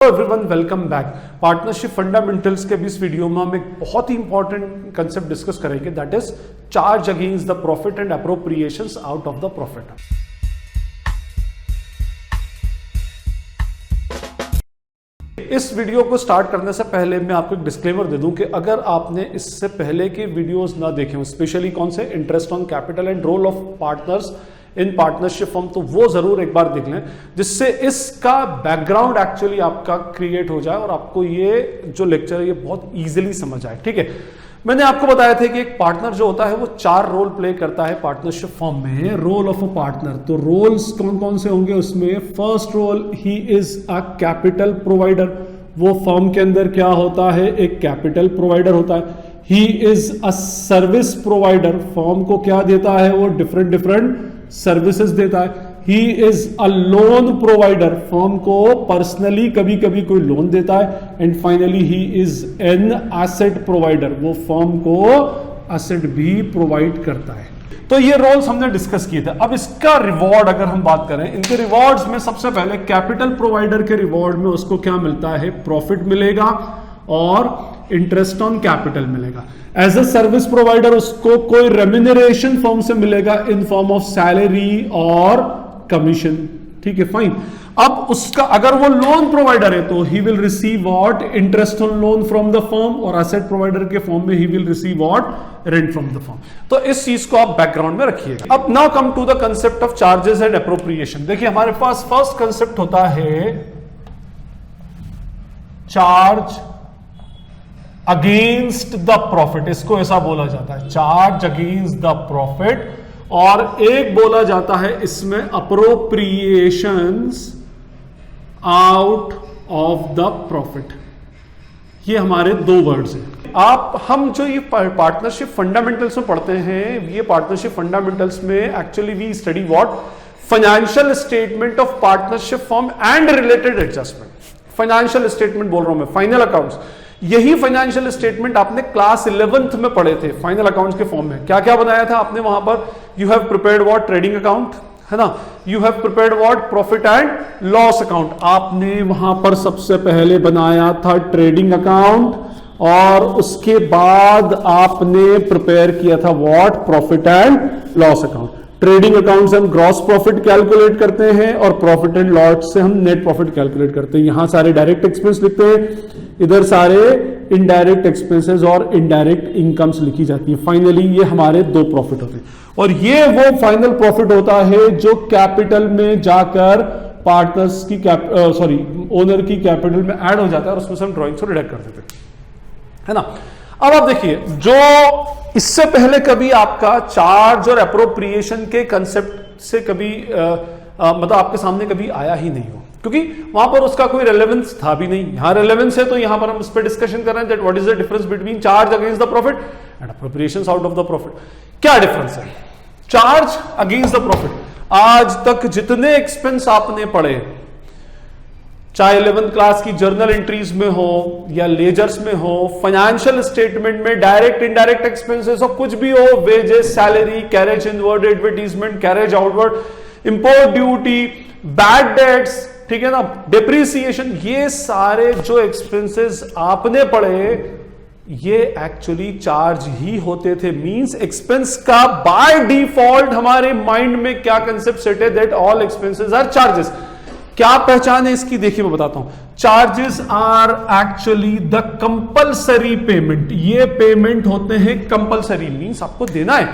Everyone welcome back. Partnership fundamentals के भी इस वीडियो में हम एक बहुत ही इंपॉर्टेंट कंसेप्ट डिस्कस करेंगे, that is charge against the profit and appropriations out of the profit. इस वीडियो को स्टार्ट करने से पहले मैं आपको एक डिस्क्लेमर दे दूं कि अगर आपने इससे पहले के वीडियोस ना देखे हो, स्पेशली कौन से interest on capital and role of partners in partnership firm, तो वो जरूर एक बार देख लें, जिससे इसका बैकग्राउंड एक्चुअली आपका क्रिएट हो जाए और आपको ये जो लेक्चर है ये बहुत इजीली समझ आए। ठीक है, मैंने आपको बताया था कि एक पार्टनर जो होता है वो 4 रोल प्ले करता है पार्टनरशिप फर्म में। रोल ऑफ अ पार्टनर, तो रोल्स कौन कौन से होंगे उसमें? First role, he is a capital provider. वो फर्म के अंदर क्या होता है? एक कैपिटल प्रोवाइडर होता है। ही is a service provider, firm को क्या देता है? वो डिफरेंट सर्विसेज देता है। ही is a loan provider, firm को पर्सनली कभी कभी कोई लोन देता है। And finally he is an asset provider, वो फर्म को एसेट भी प्रोवाइड करता है। तो ये रोल्स हमने डिस्कस किए थे। अब इसका रिवॉर्ड अगर हम बात करें, इनके रिवॉर्ड्स में सबसे पहले कैपिटल प्रोवाइडर के रिवॉर्ड में उसको क्या मिलता है? प्रॉफिट मिलेगा और इंटरेस्ट ऑन कैपिटल मिलेगा। एज अ सर्विस प्रोवाइडर उसको कोई रेम्यूनरेशन फर्म से मिलेगा इन फॉर्म ऑफ सैलरी और कमीशन। ठीक है, फाइन। अब उसका अगर वो लोन प्रोवाइडर है तो he will receive what? Interest on loan from the firm, और एसेट प्रोवाइडर के फॉर्म में he will receive what? Rent from the firm. तो इस चीज को आप बैकग्राउंड में रखिएगा। अब now come to the concept of charges and appropriation. देखिए, हमारे पास फर्स्ट कंसेप्ट होता है चार्ज अगेंस्ट द प्रॉफिट, इसको ऐसा बोला जाता है, चार्ज अगेंस्ट द प्रॉफिट। और एक बोला जाता है इसमें appropriations out of the profit. ये हमारे 2 वर्ड्स हैं। हम जो ये पार्टनरशिप फंडामेंटल्स में पढ़ते हैं, ये पार्टनरशिप फंडामेंटल्स में actually we study what? Financial statement of partnership firm and related adjustment. Financial statement बोल रहा हूं मैं, फाइनल अकाउंट्स। यही फाइनेंशियल स्टेटमेंट आपने क्लास 11th में पढ़े थे फाइनल अकाउंट्स के फॉर्म में। क्या क्या बनाया था आपने वहां पर? You have prepared what? Trading account, है ना। You have prepared what? Profit and loss account. आपने वहां पर सबसे पहले बनाया था ट्रेडिंग अकाउंट, और उसके बाद आपने प्रिपेयर किया था what? Profit and loss account. Trading account से हम ग्रॉस प्रॉफिट कैलकुलेट करते हैं और प्रॉफिट एंड लॉस से हम नेट प्रॉफिट कैलकुलेट करते हैं। यहां सारे डायरेक्ट एक्सपेंस लिखते हैं, इधर सारे इनडायरेक्ट एक्सपेंसेस और इनडायरेक्ट इनकम्स लिखी जाती है। फाइनली ये हमारे 2 प्रॉफिट होते हैं, और ये वो फाइनल प्रॉफिट होता है जो कैपिटल में जाकर पार्टनर्स की ओनर की कैपिटल में ऐड हो जाता है, और उसमें से हम ड्रॉइंग्स को डिडक्ट कर देते हैं, है ना। अब आप देखिए, जो इससे पहले कभी आपका चार्ज और अप्रोप्रिएशन के कंसेप्ट से कभी मतलब आपके सामने कभी आया ही नहीं हो, क्योंकि वहां पर उसका कोई रेलेवेंस था भी नहीं। यहां रेलेवेंस है, तो यहां पर हम इस पर डिस्कशन कर रहे हैं that what is the difference between charge against the profit and appropriations out of the profit. क्या डिफरेंस है चार्ज अगेंस्ट द प्रॉफिट? आज तक जितने एक्सपेंस आपने पढ़े, चाहे 11th क्लास की जर्नल एंट्रीज में हो या लेजर्स में हो, फाइनेंशियल स्टेटमेंट में डायरेक्ट इनडायरेक्ट एक्सपेंसेस और कुछ भी हो, wages, salary, carriage inward, advertisement, carriage outward, import duty, bad debts, ठीक है ना, डिप्रिसिएशन, ये सारे जो एक्सपेंसेस आपने पढ़े ये एक्चुअली चार्ज ही होते थे। मींस एक्सपेंस का बाय डिफॉल्ट हमारे माइंड में क्या कंसेप्ट सेट है? That all expenses are charges. क्या पहचान है इसकी? देखिए मैं बताता हूं। Charges are actually the compulsory payment. ये पेमेंट होते हैं कंपलसरी, मींस आपको देना है।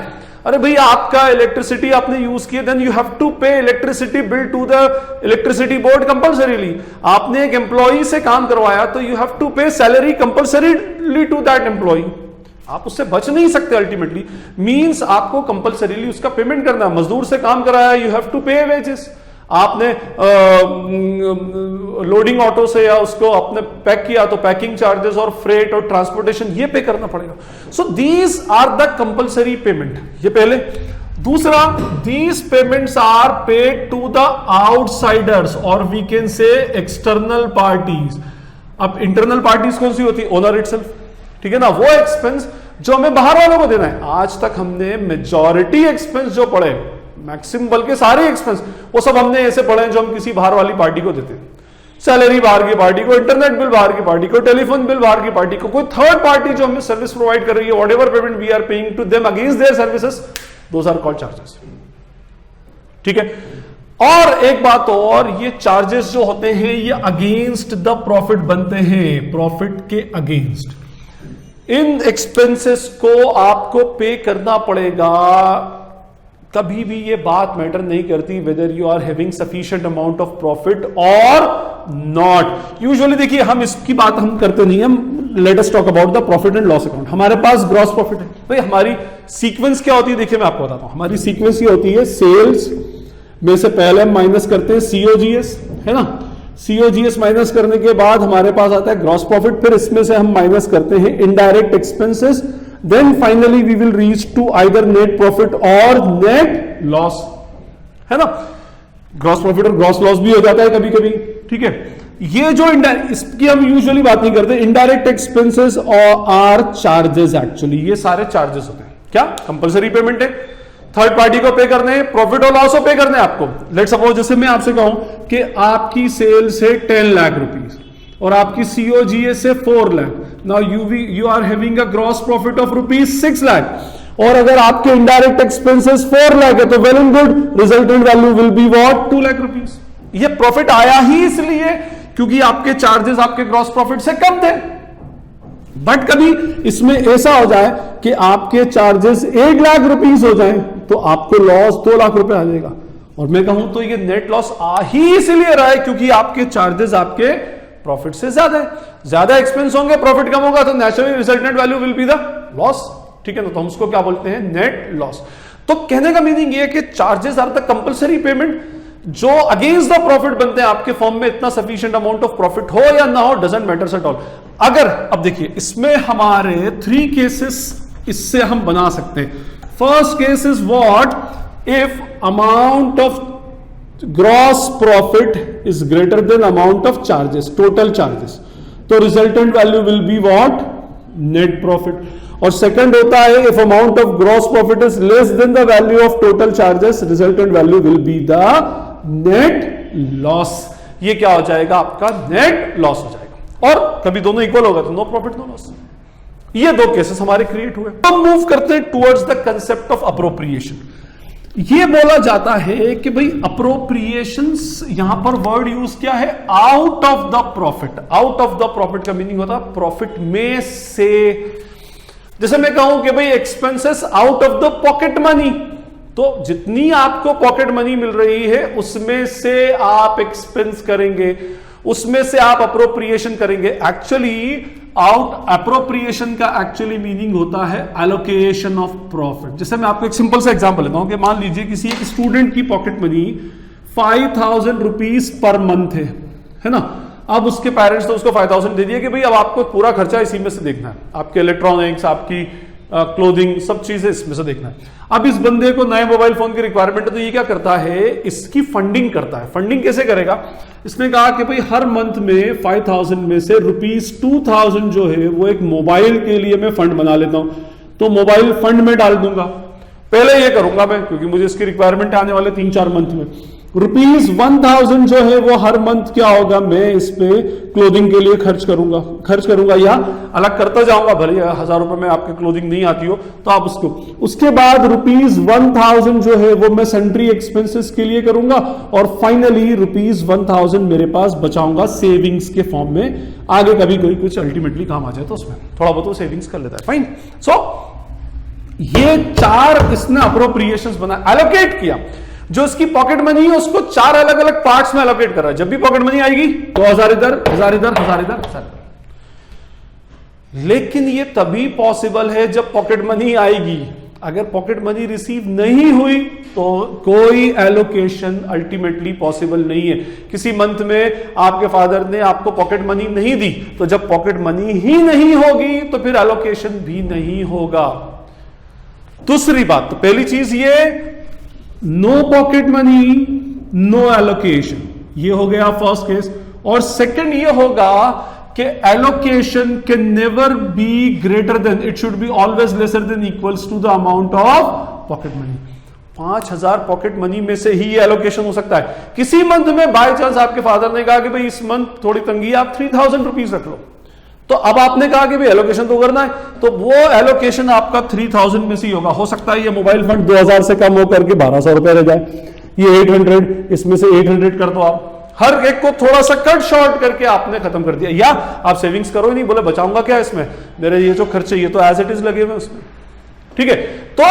अरे भाई, आपका इलेक्ट्रिसिटी आपने यूज किया, then you have to pay electricity bill to the electricity board compulsorily. आपने एक एम्प्लॉई से काम करवाया तो you have to pay salary compulsorily to that employee. आप उससे बच नहीं सकते अल्टीमेटली, मींस आपको कंपलसरीली उसका पेमेंट करना है। मजदूर से काम कराया, you have to pay wages. आपने लोडिंग ऑटो से या उसको आपने पैक किया तो पैकिंग चार्जेस और फ्रेट और ट्रांसपोर्टेशन ये पे करना पड़ेगा। So these are the compulsory payment. ये पहले। दूसरा, these payments are paid to the outsiders और we can say external parties. अब इंटरनल पार्टीज कौन सी होती है? ओनर इटसेल्फ, ठीक है ना। वो एक्सपेंस जो हमें बाहर वालों को देना है। आज तक हमने मेजॉरिटी एक्सपेंस जो पढ़े, मैक्सिमम बल्कि सारे एक्सपेंस, वो सब हमने ऐसे पढ़े हैं जो हम किसी बाहर वाली पार्टी को देते हैं। सैलरी बाहर की पार्टी को, इंटरनेट बिल बाहर की पार्टी को, टेलीफोन बिल बाहर की पार्टी को, कोई थर्ड पार्टी जो हमें सर्विस प्रोवाइड कर रही है, whatever payment we are paying to them against their services, those are called charges. ठीक है। और एक बात और, ये चार्जेस जो होते हैं ये अगेंस्ट द प्रॉफिट बनते हैं, प्रॉफिट के अगेंस्ट। इन एक्सपेंसेस को आपको पे करना पड़ेगा। कभी भी ये बात मैटर नहीं करती whether you are having sufficient amount of profit और नॉट। यूजुअली देखिए हम इसकी बात हम करते नहीं, हम let us talk about the profit and loss account. हमारे पास ग्रॉस प्रॉफिट है भाई, हमारी सीक्वेंस क्या होती है देखिए मैं आपको बताता हूं। हमारी सीक्वेंस ये होती है, सेल्स में से पहले हम माइनस करते हैं सीओजीएस, है ना। सीओजीएस माइनस करने के बाद हमारे पास आता है ग्रॉस प्रॉफिट, फिर इसमें से हम माइनस करते हैं indirect expenses, then finally we will reach to either net profit और नेट लॉस, है ना। ग्रॉस प्रॉफिट और ग्रॉस लॉस भी हो जाता है कभी कभी। ठीक है, ये जो इसकी हम यूजुअली बात नहीं करते। इनडायरेक्ट एक्सपेंसेस और आर चार्जेस, एक्चुअली ये सारे चार्जेस होते हैं। क्या कंपलसरी पेमेंट है, थर्ड पार्टी को पे करने, प्रॉफिट और लॉस को पे करने आपको। लेट सपोज जैसे मैं आपसे कहूं कि आपकी सेल्स है 10 लाख रुपीस और आपकी सीओजीएस से 4 lakh, now you are having a gross profit of rupees 6 lakh, और अगर आपके इनडायरेक्ट एक्सपेंसेस 4 लाख है तो well and good, resultant value will be what 2 lakh rupees. ये प्रॉफिट आया ही इसलिए क्योंकि आपके चार्जेस आपके ग्रॉस प्रॉफिट से कम थे। बट कभी इसमें ऐसा हो जाए कि आपके चार्जेस 1 लाख रुपीस हो जाए तो आपको लॉस 2 लाख रुपए आ जाएगा, और मैं कहूं तो ये नेट लॉस आ ही इसलिए रहा है क्योंकि आपके चार्जेस आपके प्रॉफिट से ज्यादा है। ज्यादा एक्सपेंस होंगे, प्रॉफिट कम होगा, तो naturally resultant value will be the loss. ठीक है ना, तो हम उसको क्या बोलते हैं, नेट लॉस। तो कहने का मीनिंग ये है कि charges are the compulsory payment जो अगेंस्ट द प्रॉफिट बनते हैं आपके फॉर्म में, इतना सफिशिएंट अमाउंट ऑफ प्रॉफिट हो या ना हो, डजंट मैटर एट ऑल। अगर अब देखिए इसमें हमारे 3 केसेस इससे हम बना सकते हैं। First case is what, if amount of gross profit is greater than amount of charges, total charges, तो resultant value will be what, net profit. और सेकंड होता है if amount of gross profit is less than the value of total charges, resultant value will be the net loss. ये क्या हो जाएगा, आपका net loss हो जाएगा। और कभी दोनों इक्वल होगा तो नो प्रॉफिट नो लॉस। ये 2 केसेस हमारे क्रिएट हुए। अब मूव करते हैं towards the concept of appropriation. ये बोला जाता है कि भाई अप्रोप्रिएशंस, यहां पर वर्ड यूज क्या है, out of the profit. Out of the profit का मीनिंग होता है प्रॉफिट में से। जैसे मैं कहूं कि भाई expenses out of the pocket money, तो जितनी आपको पॉकेट मनी मिल रही है उसमें से आप एक्सपेंस करेंगे, उसमें से आप अप्रोप्रिएशन करेंगे। एक्चुअली अप्रोप्रिएशन का एक्चुअली मीनिंग होता है एलोकेशन ऑफ प्रॉफिट। जैसे मैं आपको एक सिंपल सा एग्जांपल लेता हूं कि मान लीजिए किसी एक स्टूडेंट की pocket money 5000 rupees per month है ना। अब उसके पेरेंट्स तो उसको 5000 दे दिए कि भाई अब आपको पूरा खर्चा इसी में से देखना है, आपके इलेक्ट्रॉनिक्स, आपकी क्लोथिंग, सब चीजें इसमें से देखना है। अब इस बंदे को नए मोबाइल फोन की रिक्वायरमेंट है, तो ये क्या करता है, इसकी फंडिंग करता है। फंडिंग कैसे करेगा, इसने कहा कि भाई हर मंथ में 5000 में से ₹2000 जो है वो एक मोबाइल के लिए मैं फंड बना लेता हूं, तो मोबाइल फंड में डाल दूंगा। पहले ये करूंगा मैं क्योंकि मुझे इसकी रिक्वायरमेंट आने वाले 3-4 मंथ में। ₹1000 जो है वो हर मंथ क्या होगा, मैं इस पे क्लोथिंग के लिए खर्च करूंगा या अलग करता जाऊंगा, भले 1000 रुपए में आपके क्लोथिंग नहीं आती हो तो आप उसको। उसके बाद ₹1000 जो है वो मैं सन्ड्री एक्सपेंसेस के लिए करूंगा, और फाइनली ₹1000 मेरे बचाऊंगा सेविंग्स के फॉर्म में। आगे कभी कोई कुछ अल्टीमेटली काम आ जाए तो उसमें थोड़ा बहुत सेविंग्स कर लेता है, फाइन। सो ये 4 इसने अप्रोप्रिएशंस बना, एलोकेट किया। जो इसकी पॉकेट मनी है उसको 4 अलग अलग पार्ट्स में एलोकेट कर रहा है। जब भी पॉकेट मनी आएगी तो 1000 इधर, 1000 इधर, 1000 इधर, 1000 इधर। लेकिन ये तभी पॉसिबल है जब पॉकेट मनी आएगी। अगर पॉकेट मनी रिसीव नहीं हुई तो कोई एलोकेशन अल्टीमेटली पॉसिबल नहीं है। किसी मंथ में आपके फादर ने आपको पॉकेट मनी नहीं दी, तो जब पॉकेट मनी ही नहीं होगी तो फिर एलोकेशन भी नहीं होगा। दूसरी बात, तो पहली चीज ये no pocket money no allocation, ये हो गया फर्स्ट केस। और सेकंड ये होगा कि allocation can never be greater than, it should be always lesser than equals to the amount of pocket money. 5,000 pocket money में से ही ये एलोकेशन हो सकता है। किसी मंथ में बाय चांस आपके फादर ने कहा कि भाई इस मंथ थोड़ी तंगी है, आप 3,000 रुपीज रख लो, तो अब आपने कहा कि भाई एलोकेशन तो करना है, तो वो एलोकेशन आपका 3,000 में से ही होगा। हो सकता है ये मोबाइल फंड 2,000 से कम होकर के 1,200 रुपए रह जाए, ये 800, इसमें से 800 कर दो आप, हर एक को थोड़ा सा कट शॉर्ट करके आपने खत्म कर दिया। या आप सेविंग्स करो ही नहीं, बोले बचाऊंगा क्या इसमें, मेरे ये जो खर्चे ये तो एज इट इज लगे हुए उसमें, ठीक है। तो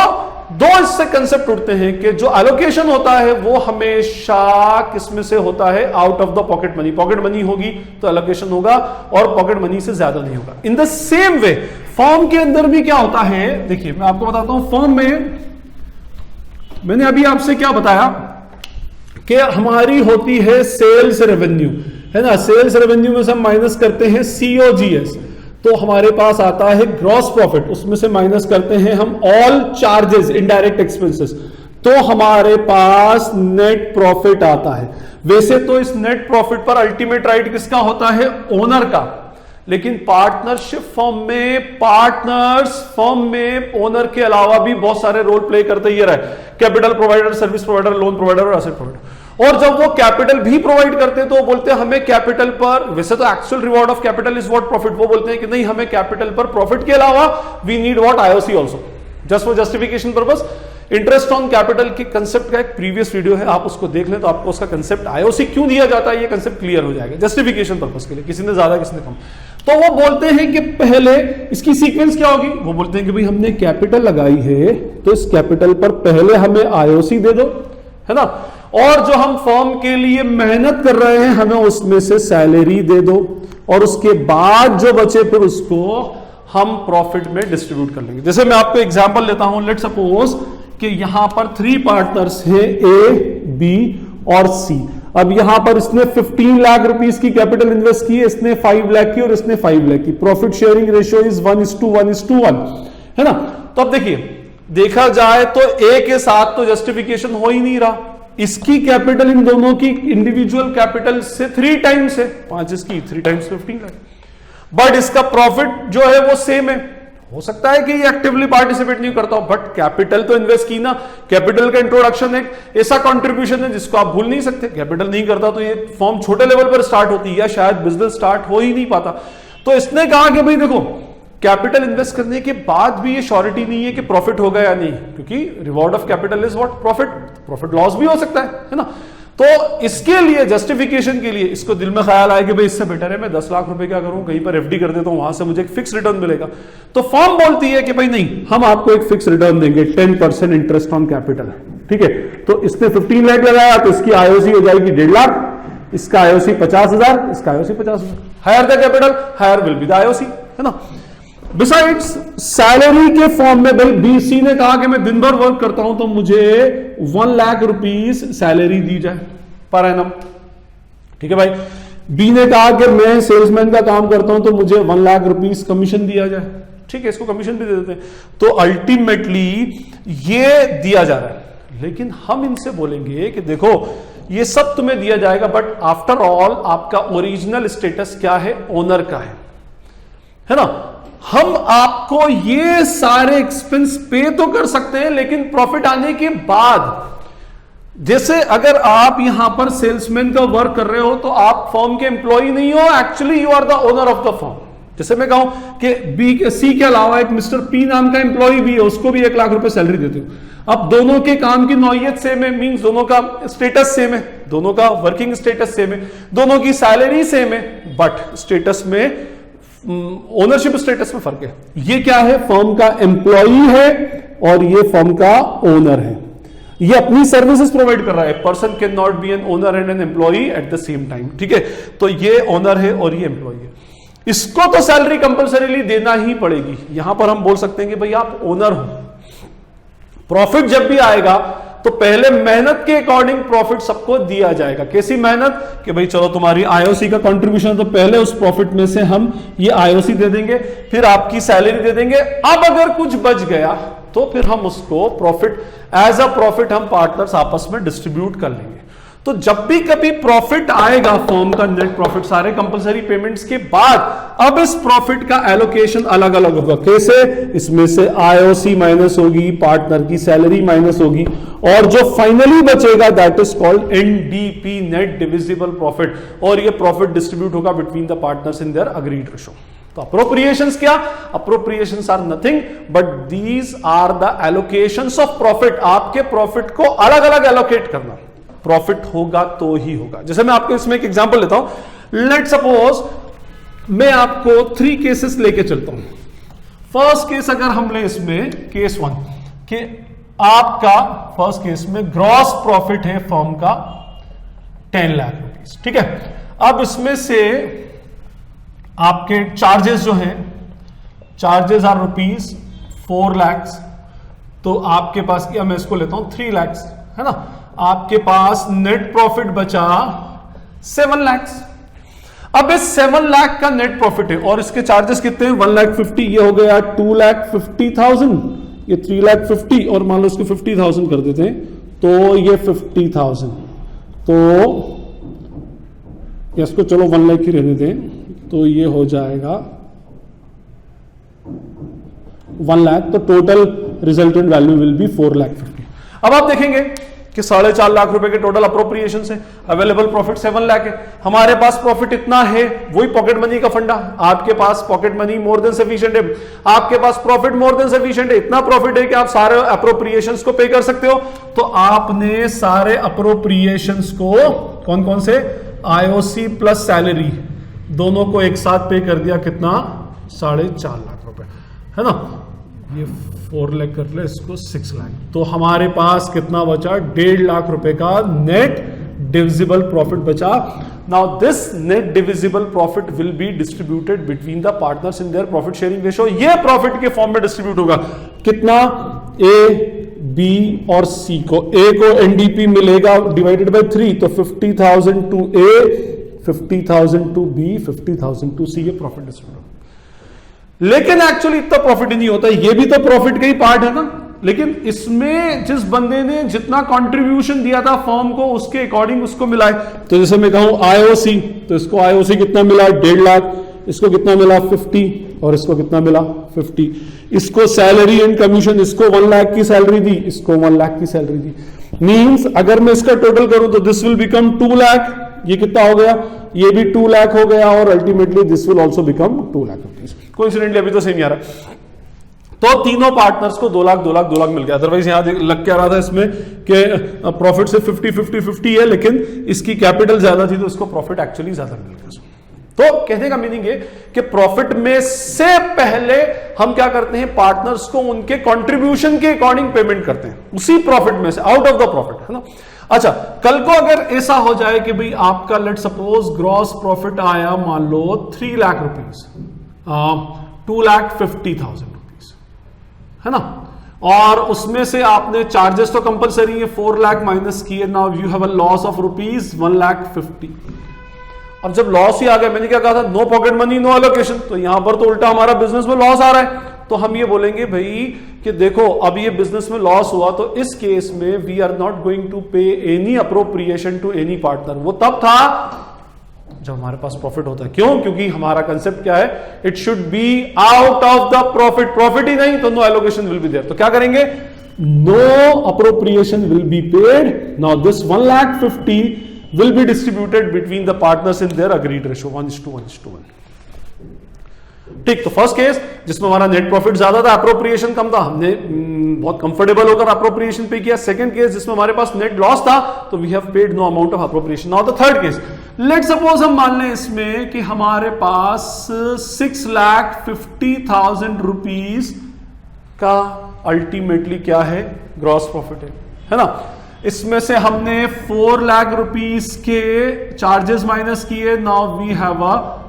दो इससे कंसेप्ट उठते हैं कि जो एलोकेशन होता है वो हमेशा किसमें से होता है, out of the pocket money. Pocket money होगी तो एलोकेशन होगा और पॉकेट मनी से ज्यादा नहीं होगा। In the same way form के अंदर भी क्या होता है, देखिए मैं आपको बताता हूं। फॉर्म में मैंने अभी आपसे क्या बताया कि हमारी होती है सेल्स रेवेन्यू, है ना। सेल्स रेवेन्यू में से हम माइनस करते हैं COGS, तो हमारे पास आता है ग्रॉस प्रॉफिट, उसमें से माइनस करते हैं हम ऑल चार्जेस, इनडायरेक्ट एक्सपेंसेस, तो हमारे पास नेट प्रॉफिट आता है। वैसे तो इस नेट प्रॉफिट पर अल्टीमेट राइट किसका होता है, ओनर का, लेकिन पार्टनरशिप फॉर्म में ओनर के अलावा भी बहुत सारे रोल प्ले करते ही रहे, capital provider, service provider, loan provider और एसेट प्रोवाइडर। और जब वो कैपिटल भी प्रोवाइड करते हैं तो वो बोलते हैं हमें कैपिटल पर, वैसे तो actual reward of capital is what profit, वो बोलते हैं कि नहीं हमें कैपिटल पर प्रॉफिट के अलावा we need what IOC also, just for justification purpose. Interest on capital के कंसेप्ट का एक प्रीवियस वीडियो है, आप उसको देख लें तो आपको उसका कंसेप्ट IOC क्यों दिया जाता है ये कंसेप्ट क्लियर हो जाएगा, जस्टिफिकेशन पर्पस के लिए, किसी ने ज्यादा किसी ने कम। तो वो बोलते हैं कि पहले इसकी सीक्वेंस क्या होगी, वो बोलते हैं कि भाई हमने कैपिटल लगाई है तो इस कैपिटल पर पहले हमें IOC दे दो, है ना, और जो हम फर्म के लिए मेहनत कर रहे हैं हमें उसमें से सैलरी दे दो, और उसके बाद जो बचे फिर उसको हम प्रॉफिट में डिस्ट्रीब्यूट कर लेंगे। जैसे मैं आपको एग्जांपल लेता हूं, लेट सपोज कि यहां पर 3 पार्टनर्स हैं A, B और C। अब यहां पर इसने 15 लाख रुपीस की कैपिटल इन्वेस्ट की है, इसने 5 लाख की और इसने 5 लाख की। प्रॉफिट शेयरिंग रेशियो इज 1:1:1, है ना। तो अब देखिए, देखा जाए तो A के साथ तो जस्टिफिकेशन हो ही नहीं रहा, इसकी कैपिटल इन दोनों की इंडिविजुअल कैपिटल से 3 टाइम्स है, 5 इसकी 3 टाइम्स 15 लाख, बट इसका प्रॉफिट जो है वो सेम है। हो सकता है कि ये एक्टिवली पार्टिसिपेट नहीं करता हूं, बट कैपिटल तो इन्वेस्ट की ना, कैपिटल का इंट्रोडक्शन एक ऐसा कंट्रीब्यूशन है जिसको आप भूल नहीं सकते। कैपिटल नहीं करता तो ये फॉर्म छोटे लेवल पर स्टार्ट होती है या शायद बिजनेस स्टार्ट हो ही नहीं पाता। तो इसने कहा कि भाई देखो, कैपिटल इन्वेस्ट करने के बाद भी ये श्योरिटी नहीं है कि प्रॉफिट होगा या नहीं, क्योंकि reward of capital is what, profit loss भी हो सकता है ना। तो इसके लिए जस्टिफिकेशन के लिए इसको दिल में ख्याल आया कि भाई इससे बेटर है मैं 10 लाख रुपए क्या करूं, कहीं पर FD कर देता हूं, वहां से मुझे एक फिक्स रिटर्न मिलेगा। तो फर्म बोलती है कि भाई नहीं, हम आपको एक फिक्स रिटर्न देंगे, 10% इंटरेस्ट ऑन कैपिटल, ठीक है। तो इसने 15 लाख लगाया तो इसकी IOC हो जाएगी 1.5 लाख, इसका IOC 50,000, इसका IOC 50,000। Higher the capital higher will be the IOC, है ना। बिसाइड्स सैलरी के फॉर्म में भाई BC ने कहा कि मैं दिन भर वर्क करता हूं तो मुझे 1 लाख रुपीस सैलरी दी जाए पर एनम, ठीक है भाई। B ने कहा कि मैं सेल्समैन का काम करता हूं तो मुझे 1 लाख रुपीस कमीशन दिया जाए, ठीक है, इसको कमीशन भी दे देते हैं। तो अल्टीमेटली ये दिया जा रहा है, लेकिन हम इनसे बोलेंगे कि देखो ये सब तुम्हें दिया जाएगा, बट आफ्टर ऑल आपका ओरिजिनल स्टेटस क्या है, ओनर का है ना। हम आपको ये सारे एक्सपेंस पे तो कर सकते हैं, लेकिन प्रॉफिट आने के बाद, जैसे अगर आप यहां पर सेल्समैन का वर्क कर रहे हो तो आप फर्म के एम्प्लॉय नहीं हो, actually you are the owner of the firm. जैसे मैं कहूं कि C के अलावा एक मिस्टर P नाम का एम्प्लॉय भी है, उसको भी 1 लाख रुपए सैलरी देते हो। अब दोनों के काम की नौयत सेम है, मींस दोनों का स्टेटस सेम है, दोनों का वर्किंग स्टेटस सेम है, दोनों की सैलरी सेम है, बट स्टेटस में, ओनरशिप स्टेटस में फर्क है। ये क्या है, फर्म का एम्प्लॉई है और ये फर्म का ओनर है। ये अपनी सर्विसेज प्रोवाइड कर रहा है। Person can not be an owner and an employee at the same time, ठीक है। तो ये ओनर है और ये एम्प्लॉई है, इसको तो सैलरी कंपल्सरीली देना ही पड़ेगी। यहां पर हम बोल सकते हैं कि भाई आप ओनर हो, प्रॉफिट जब भी आएगा तो पहले मेहनत के अकॉर्डिंग प्रॉफिट सबको दिया जाएगा। कैसी मेहनत, कि भाई चलो तुम्हारी IOC का कंट्रीब्यूशन तो पहले उस प्रॉफिट में से हम ये IOC दे देंगे, फिर आपकी सैलरी दे देंगे। अब अगर कुछ बच गया तो फिर हम उसको प्रॉफिट, एज अ प्रॉफिट हम पार्टनर्स आपस में डिस्ट्रीब्यूट कर लेंगे। तो जब भी कभी प्रॉफिट आएगा फर्म का नेट प्रॉफिट सारे कंपलसरी पेमेंट्स के बाद, अब इस प्रॉफिट का एलोकेशन अलग अलग होगा। कैसे? इसमें से आईओसी माइनस होगी, पार्टनर की सैलरी माइनस होगी, और जो फाइनली बचेगा that is called NDP, net divisible profit, और ये प्रॉफिट डिस्ट्रीब्यूट होगा between the partners in their agreed ratio. तो अप्रोप्रिएशंस क्या? Appropriations are nothing but these are the allocations of profit. आपके प्रॉफिट को अलग अलग एलोकेट करना, प्रॉफिट होगा तो ही होगा। जैसे मैं आपको इसमें एक एग्जांपल लेता हूं। लेट सपोज मैं आपको 3 केसेस लेके चलता हूं। फर्स्ट केस अगर हम ले इसमें केस 1 कि आपका फर्स्ट केस में ग्रॉस प्रॉफिट है फर्म का 10 लाख रुपीस, ठीक है। अब इसमें से आपके चार्जेस जो हैं, चार्जेस आर रुपीज 4 लाख, तो आपके पास क्या, मैं इसको लेता हूं 3 लाख, है ना। आपके पास नेट प्रॉफिट बचा 7 लाख। अब इस 7 लाख का नेट प्रॉफिट है और इसके चार्जेस कितने हैं? 1,50,000, ये हो गया 2,50,000, ये 3,50,000 और मान लो इसको 50,000 कर देते हैं तो ये 50,000, तो इसको चलो 1 लाख ही रहने दें, तो ये हो जाएगा 1 लाख, तो total resultant value will B 4,50,000। अब आप देखेंगे कि 4.5 लाख रुपए के टोटल अप्रोप्रिएशन से अवेलेबल प्रॉफिट 7 लाख है। हमारे पास प्रॉफिट इतना है, वही पॉकेट मनी का फंडा, आपके पास pocket money more than sufficient है, आपके पास प्रॉफिट मोर देन सफिशिएंट है, इतना प्रॉफिट है कि आप सारे अप्रोप्रिएशंस को पे कर सकते हो। तो आपने सारे अप्रोप्रिएशंस को कौन कौन से, आईओसी प्लस सैलरी दोनों को एक साथ पे कर दिया, कितना, 4.5 लाख रुपए, है ना। ये 4 लाख कर ले, इसको 6 लाख, तो हमारे पास कितना बचा, 1.5 लाख रुपए का नेट डिविजिबल प्रॉफिट बचा। Now this net divisible profit will be distributed between the partners in their profit sharing ratio. ये प्रॉफिट के फॉर्म में डिस्ट्रीब्यूट होगा, कितना, ए, बी और सी को। ए को एनडीपी मिलेगा डिवाइडेड बाय 3, तो 50,000 to A, 50,000 to B, 50,000 to C, ये प्रॉफिट डिस्ट्रीब्यूट होगा। लेकिन एक्चुअली इतना प्रॉफिट ही नहीं होता, ये भी तो प्रॉफिट का ही पार्ट है ना। लेकिन इसमें जिस बंदे ने जितना कंट्रीब्यूशन दिया था फर्म को, उसके अकॉर्डिंग उसको मिला है। तो जैसे मैं कहूं आईओसी, तो इसको आईओसी कितना मिला, 1.5 लाख, इसको कितना मिला 50, और इसको कितना मिला 50। इसको सैलरी एंड कमीशन, इसको 1 लाख की सैलरी दी, इसको 1 लाख की सैलरी दी। मींस अगर मैं इसका टोटल करूं तो दिस विल बिकम 2 लाख, ये कितना हो गया, ये भी 2 लाख हो गया, और ultimately this will also become 2 lakh rupees. Coincidentally अभी तो सेम ही आ रहा है। तो तीनों पार्टनर्स को 2 लाख 2 लाख 2 लाख मिल गया। अदरवाइज यहां लग क्या रहा था इसमें कि प्रॉफिट से 50-50-50 है, लेकिन इसकी कैपिटल ज्यादा थी तो इसको प्रॉफिट एक्चुअली ज्यादा मिल गया। तो कहने का मीनिंग है कि प्रॉफिट में से पहले हम क्या करते हैं, पार्टनर्स को उनके कंट्रीब्यूशन के अकॉर्डिंग पेमेंट करते हैं, उसी प्रॉफिट में से, आउट ऑफ द प्रॉफिट, है ना। अच्छा, कल को अगर ऐसा हो जाए कि भाई आपका लेट सपोज ग्रॉस प्रॉफिट आया मान लो 3 लाख रुपीस, 2,50,000 रुपीस, है ना, और उसमें से आपने चार्जेस तो कंपलसरी है 4 लाख माइनस किए, now you have a loss of rupees 1,50,000। अब जब लॉस ही आ गया, मैंने क्या कहा था, no pocket money no allocation, तो यहां पर तो उल्टा हमारा बिजनेस में लॉस आ रहा है। तो हम ये बोलेंगे भाई कि देखो अब ये बिजनेस में लॉस हुआ, तो इस केस में we are not going to pay any appropriation to any partner. वो तब था जब हमारे पास प्रॉफिट होता है। क्यों? क्योंकि हमारा कंसेप्ट क्या है, it should be out of the profit, profit ही नहीं तो no allocation will be there. तो क्या करेंगे, no appropriation will be paid. Now this 1,50,000 will be distributed between the partners in their agreed ratio 1:1:1। ठीक, तो फर्स्ट केस जिसमें हमारा नेट प्रॉफिट ज्यादा था, अप्रोप्रिएशन कम था, हमने बहुत कंफर्टेबल होकर अप्रोप्रिएशन पे किया। सेकंड केस जिसमें हमारे पास नेट लॉस था, तो we have paid no amount of appropriation. Now the third case, let suppose हम मान लें इसमें कि हमारे पास 6,50,000 रुपीज का अल्टीमेटली क्या है, ग्रॉस प्रॉफिट है ना। इसमें से हमने 4 लाख रुपीस के चार्जेस माइनस किए, now we have a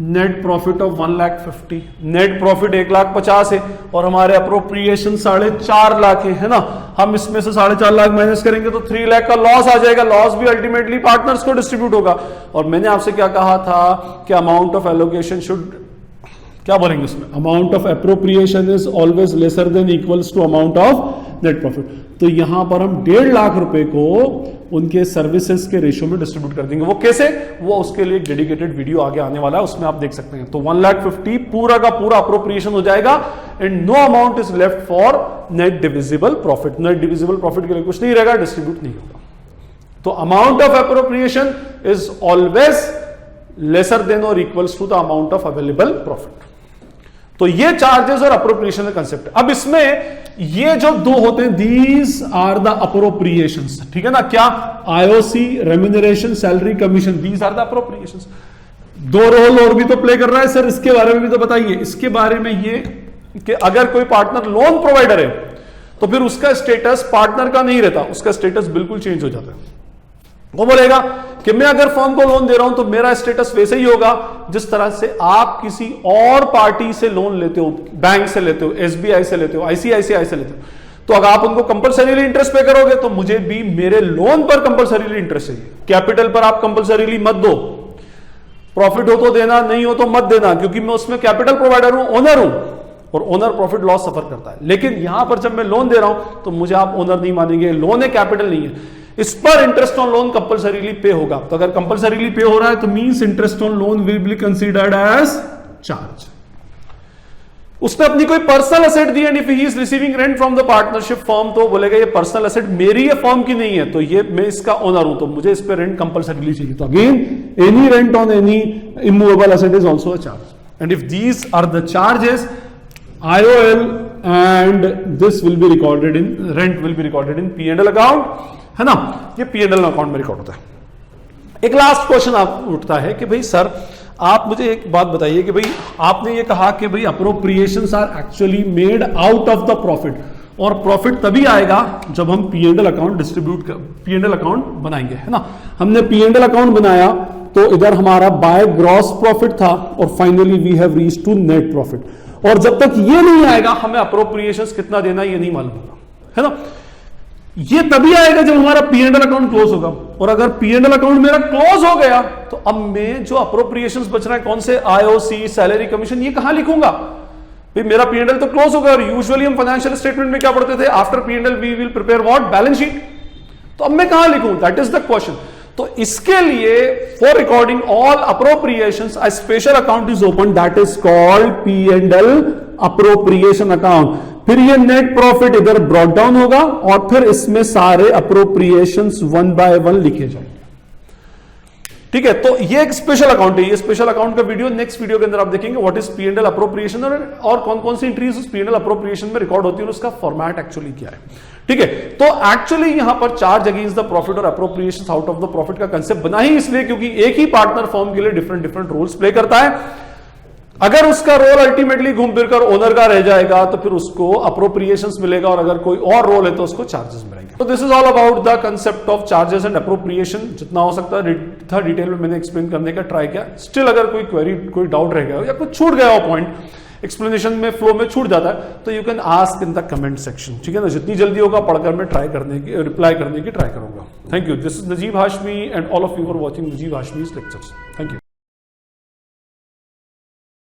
net profit of 1,50,000। Net profit 1,50,000 है और हमारे अप्रोप्रिएशन 4.5 लाख है ना। हम इसमें से 4.5 लाख माइनस करेंगे तो 3 लाख का लॉस आ जाएगा। लॉस भी अल्टीमेटली पार्टनर्स को डिस्ट्रीब्यूट होगा। और मैंने आपसे क्या कहा था कि अमाउंट ऑफ एलोकेशन शुड, क्या बोलेंगे उसमें, amount of appropriation is always lesser than equals to amount of net profit. तो यहां पर हम 1.5 लाख रुपए को उनके सर्विसेज के रेशियो में डिस्ट्रीब्यूट कर देंगे। वो कैसे, वो उसके लिए एक डेडिकेटेड वीडियो आगे आने वाला है, उसमें आप देख सकते हैं। तो 1,50,000 पूरा का पूरा अप्रोप्रिएशन हो जाएगा and no amount is left for net divisible profit. Net divisible profit के लिए कुछ नहीं रहेगा, डिस्ट्रीब्यूट नहीं होगा। तो amount of appropriation is always lesser than और equals to the amount of available profit. तो ये चार्जेस और अप्रोप्रिएशन का कंसेप्ट है। अब इसमें ये जो दो होते हैं, दीज आर द अप्रोप्रिएशंस, ठीक है ना। क्या, IOC, remuneration, salary, commission, these are the appropriations. दो रोल और भी तो प्ले कर रहा है सर, इसके बारे में भी तो बताइए। इसके बारे में ये कि अगर कोई पार्टनर लोन प्रोवाइडर है तो फिर उसका स्टेटस पार्टनर का नहीं रहता, उसका स्टेटस बिल्कुल चेंज हो जाता है। वो बोलेगा कि मैं अगर फर्म को लोन दे रहा हूं तो मेरा स्टेटस वैसे ही होगा जिस तरह से आप किसी और पार्टी से लोन लेते हो, बैंक से लेते हो, एसबीआई से लेते हो, आईसीआईसीआई से लेते हो। तो अगर आप उनको कंपलसरीली इंटरेस्ट पे करोगे तो मुझे भी मेरे लोन पर कंपलसरीली इंटरेस्ट चाहिए। कैपिटल पर आप कंपलसरीली मत दो, प्रॉफिट हो तो देना, नहीं हो तो मत देना, क्योंकि मैं उसमें कैपिटल प्रोवाइडर हूं, ओनर हूं, और ओनर प्रॉफिट लॉस सफर करता है। लेकिन यहां पर जब मैं लोन दे रहा हूं तो मुझे आप ओनर नहीं मानेंगे, लोन है, कैपिटल नहीं है। इस पर इंटरेस्ट ऑन लोन कंपलसरीली पे होगा। तो अगर कंपलसरीली पे हो रहा है तो means interest on loan will be considered as charge. उसने अपनी कोई पर्सनल एसेट दी and if he is receiving rent from the partnership firm, तो बोलेगा ये पर्सनल एसेट मेरी है, फर्म की नहीं है, तो ये मैं इसका ओनर हूं, तो मुझे इस पर रेंट कंपलसरीली चाहिए। तो again any rent on any immovable asset is also a charge and if these are the charges, IOL and this will be recorded in, rent will be recorded in P&L account, है ना। ये P&L account में record होता है। एक last question आप उठता है कि भाई सर आप मुझे एक बात बताइए कि भाई आपने ये कहा कि भाई appropriations are actually made out of the profit, और प्रॉफिट तभी आएगा जब हम P&L अकाउंट P&L अकाउंट बनाएंगे, है ना। हमने P&L अकाउंट बनाया तो इधर हमारा बाय ग्रॉस प्रॉफिट था और finally we have reached to net profit. और जब तक ये नहीं आएगा हमें अप्रोप्रिएशंस कितना देना ये नहीं मालूम होगा, है ना। ये तभी आएगा जब हमारा P&L अकाउंट क्लोज होगा, और अगर P&L अकाउंट मेरा क्लोज हो गया तो अब मैं जो अप्रोप्रिएशंस बच रहा है कौन से, IOC, सैलरी, कमीशन, ये कहां लिखूंगा भाई। मेरा P&L तो क्लोज हो गया, और यूजुअली हम फाइनेंशियल स्टेटमेंट में क्या पढ़ते थे, after P&L we will prepare what, balance sheet. तो अब मैं कहां लिखूं, दैट इज द क्वेश्चन। तो इसके लिए for recording all appropriations a special account is open, that is called P&L appropriation account. फिर ये नेट प्रॉफिट इधर ब्रॉट डाउन होगा और फिर इसमें सारे अप्रोप्रिएशंस वन बाय वन लिखे जाएंगे, ठीक है। तो ये एक स्पेशल अकाउंट है। ये स्पेशल अकाउंट का वीडियो नेक्स्ट वीडियो के अंदर आप देखेंगे, व्हाट इज P&L अप्रोप्रिएशन और कौन कौन सी एंट्रीज उस P&L अप्रोप्रिएशन में रिकॉर्ड होती है और उसका फॉर्मेट एक्चुअली क्या है, ठीक है। तो एक्चुअली यहां पर चार्ज अगेंस्ट द प्रॉफिट और appropriation out of the profit का कंसेप्ट बना ही इसलिए क्योंकि एक ही पार्टनर फर्म के लिए डिफरेंट डिफरेंट रोल्स प्ले करता है। अगर उसका रोल अल्टीमेटली घूम फिर कर ओनर का रह जाएगा तो फिर उसको अप्रोप्रिएशंस मिलेगा, और अगर कोई और रोल है तो उसको चार्जेस मिलेंगे। तो this is all about the concept of charges and appropriation. जितना हो सकता है डिटेल में मैंने एक्सप्लेन करने का ट्राई किया। स्टिल अगर कोई क्वेरी, कोई डाउट रह गया हो या कुछ छूट गया हो, पॉइंट एक्सप्लेनेशन में फ्लो में छूट जाता है, तो you can ask in the comment section, ठीक है ना। जितनी जल्दी होगा पढ़कर मैं ट्राई करने की, रिप्लाई करने की ट्राई करूंगा। Thank you. This is Najeeb Hashmi and all of you for watching Najeeb Hashmi's lectures. Thank you.